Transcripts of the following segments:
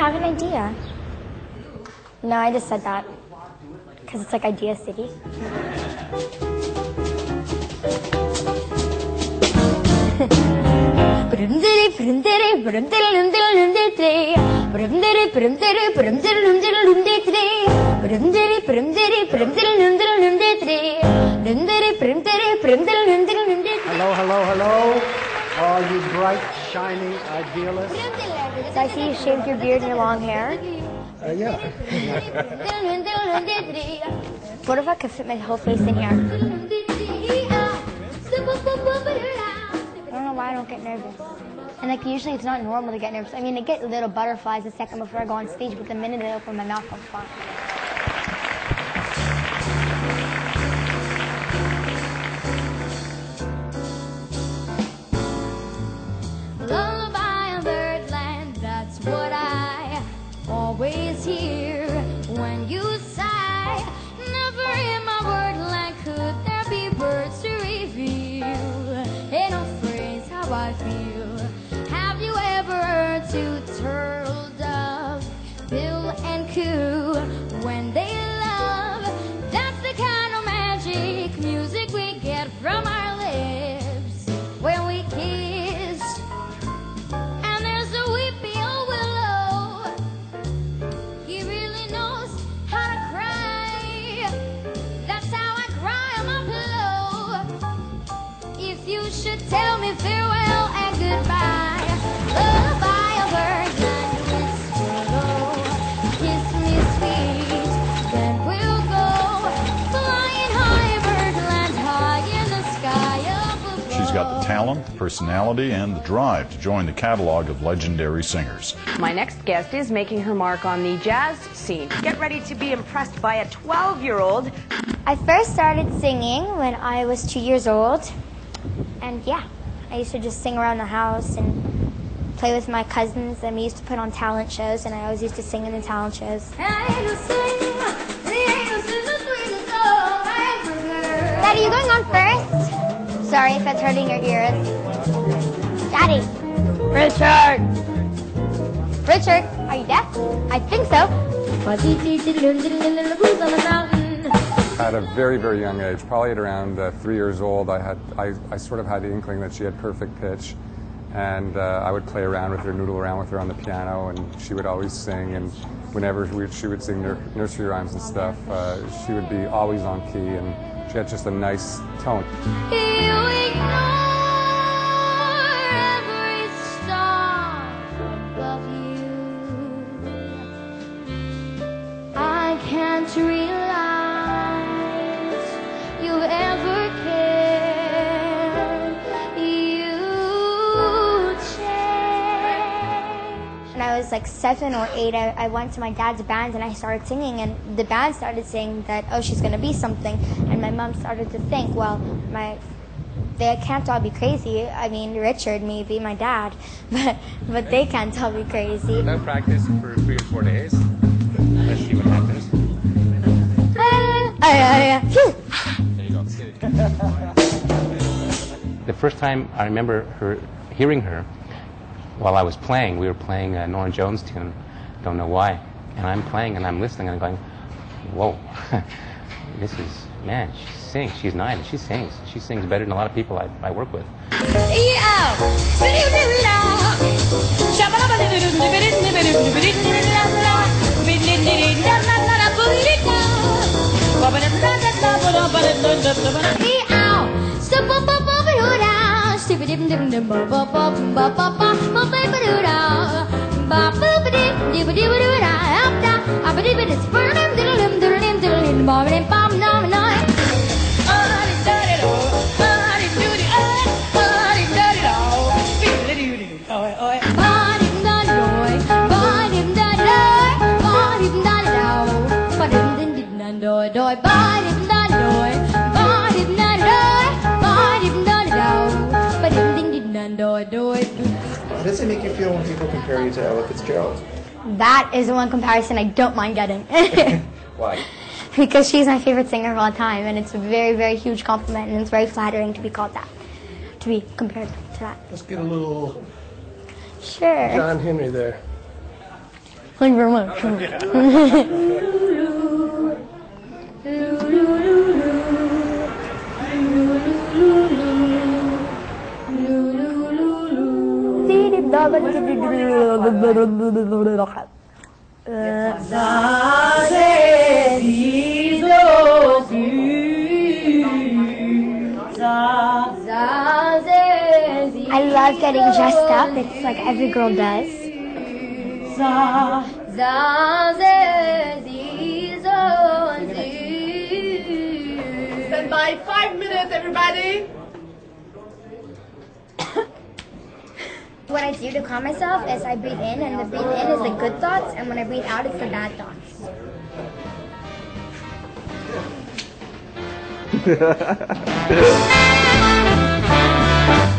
have an idea. No, I just said that because it's like Idea City. Hello, hello, hello. All you bright, shiny idealists. So I see you shaved your beard and your long hair. Yeah. What if I could fit my whole face in here? I don't know why I don't get nervous. And like usually it's not normal to get nervous. I mean, I get little butterflies a second before I go on stage, but the minute I open my mouth, I'm fine. Lullaby of birdland, that's what I always hear when you sigh. Never in my wordland could there be words to reveal in a phrase how I feel. Have you ever heard two turtle doves bill and coo when they love? That's the kind of magic music we get from our lips when we kiss. And there's a weepy old willow, he really knows how to cry. That's how I cry on my pillow. If you should tell me farewell and goodbye, lullaby of birdland, whisper low, kiss me sweet, then we'll go flying high, birdland, high in the sky up above. She's got the talent, the personality, and the drive to join the catalog of legendary singers. My next guest is making her mark on the jazz scene. Get ready to be impressed by a 12-year-old. I first started singing when I was 2 years old. And yeah, I used to just sing around the house and play with my cousins, and we used to put on talent shows, and I always used to sing in the talent shows. Daddy, you going on first? Sorry if that's hurting your ears. Daddy! Richard! Richard, are you deaf? I think so. At a very, very young age, probably at around 3 years old, I sort of had the inkling that she had perfect pitch, and I would play around with her, noodle around with her on the piano, and she would always sing, and whenever she would sing nursery rhymes and stuff, she would be always on key, and she had just a nice tone. I can't realize you ever cared. You changed. When I was like 7 or 8, I went to my dad's band and I started singing, and the band started saying that, oh, she's going to be something. And my mom started to think, well, they can't all be crazy. I mean, Richard, maybe, my dad, but they can't all be crazy. No practice for 3 or 4 days. Let's see what happens. There you go. The first time I remember hearing her while I was playing, we were playing a Norah Jones tune, Don't Know Why, and I'm playing and I'm listening and I'm going, whoa, this is, man, she sings, she's 9 and she sings better than a lot of people I work with. How does it make you feel when people compare you to Ella Fitzgerald? That is the one comparison I don't mind getting. Why? Because she's my favorite singer of all time, and it's a very, very huge compliment, and it's very flattering to be called that, to be compared to that. Let's get a little Sure. John Henry there. Thank you very much. I love getting dressed up. It's like every girl does. Stand by 5 minutes, everybody. What I do to calm myself is I breathe in, and the breathe in is the good thoughts, and when I breathe out, it's the bad thoughts.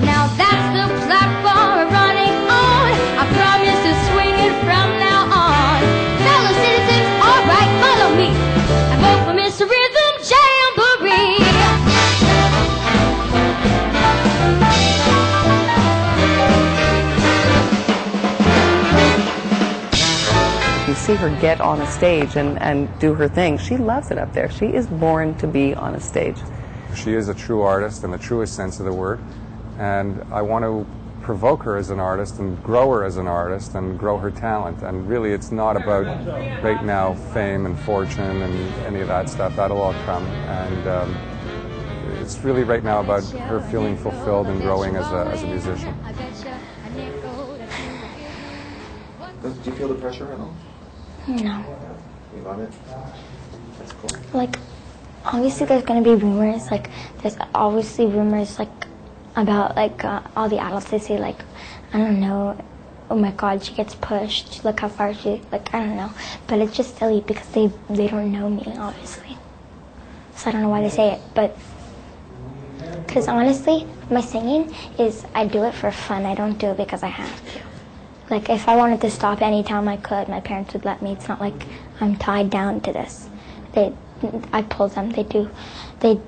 Now that's the platform we're running on. I promise to swing it from now on. Fellow citizens, alright, follow me. I vote for Mr. Rhythm Jamboree. You see her get on a stage and do her thing. She loves it up there. She is born to be on a stage. She is a true artist in the truest sense of the word, and I want to provoke her as an artist and grow her as an artist and grow her talent. And really, it's not about right now fame and fortune and any of that stuff. That'll all come. And it's really right now about her feeling fulfilled and growing as a musician. Do you feel the pressure at all? No. You love it? That's cool. Like, obviously there's going to be rumors, like, there's obviously rumors, like, about, like, all the adults, they say, like, I don't know, oh my god, she gets pushed, look how far she, like, I don't know, but it's just silly because they don't know me, obviously, so I don't know why they say it, but, because honestly, my singing is, I do it for fun, I don't do it because I have to. Like, if I wanted to stop anytime I could, my parents would let me. It's not like I'm tied down to this. I pull them. They do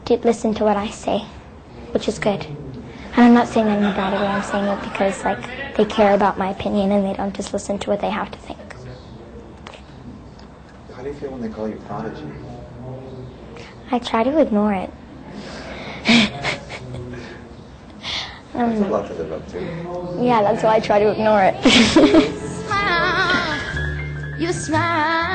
listen to what I say, which is good. And I'm not saying that in a bad way. I'm saying it because, like, they care about my opinion and they don't just listen to what they have to think. How do you feel when they call you prodigy? I try to ignore it. That's a lot to live up to. Yeah, that's why I try to ignore it. You smile.